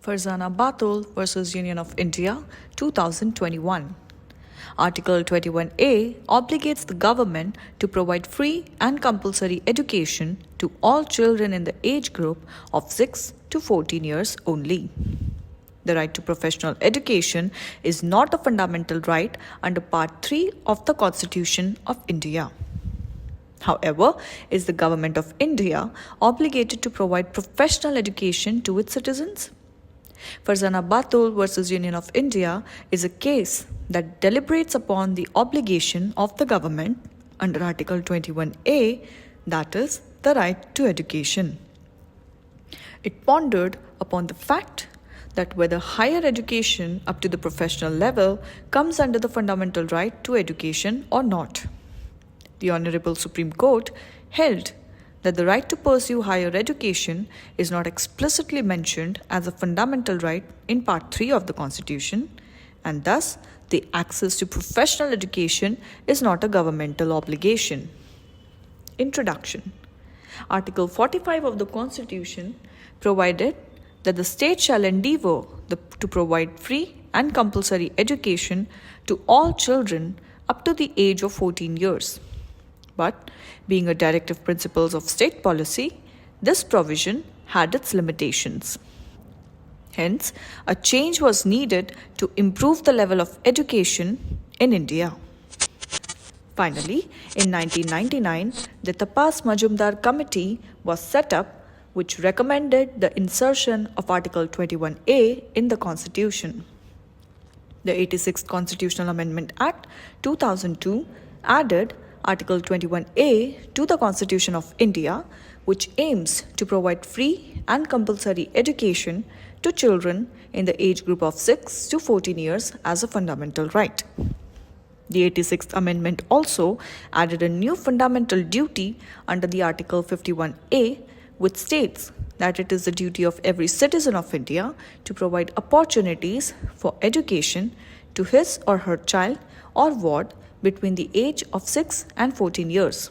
Farzana Batool versus Union of India, 2021. Article 21A obligates the government to provide free and compulsory education to all children in the age group of 6 to 14 years only. The right to professional education is not a fundamental right under Part-3 of the Constitution of India. However, is the Government of India obligated to provide professional education to its citizens? Farzana Batool versus Union of India is a case that deliberates upon the obligation of the government under Article 21A, that is, the right to education. It pondered upon the fact that whether higher education up to the professional level comes under the fundamental right to education or not. The Honorable Supreme Court held that the right to pursue higher education is not explicitly mentioned as a fundamental right in Part 3 of the Constitution, and thus the access to professional education is not a governmental obligation. Introduction. Article 45 of the Constitution provided that the state shall endeavour to provide free and compulsory education to all children up to the age of 14 years. But, being a directive principles of state policy, this provision had its limitations. Hence, a change was needed to improve the level of education in India. Finally, in 1999, the Tapas Majumdar Committee was set up, which recommended the insertion of Article 21A in the Constitution. The 86th Constitutional Amendment Act 2002 added Article 21A to the Constitution of India, which aims to provide free and compulsory education to children in the age group of 6 to 14 years as a fundamental right. The 86th Amendment also added a new fundamental duty under the Article 51A, which states that it is the duty of every citizen of India to provide opportunities for education to his or her child or ward between the age of 6 and 14 years.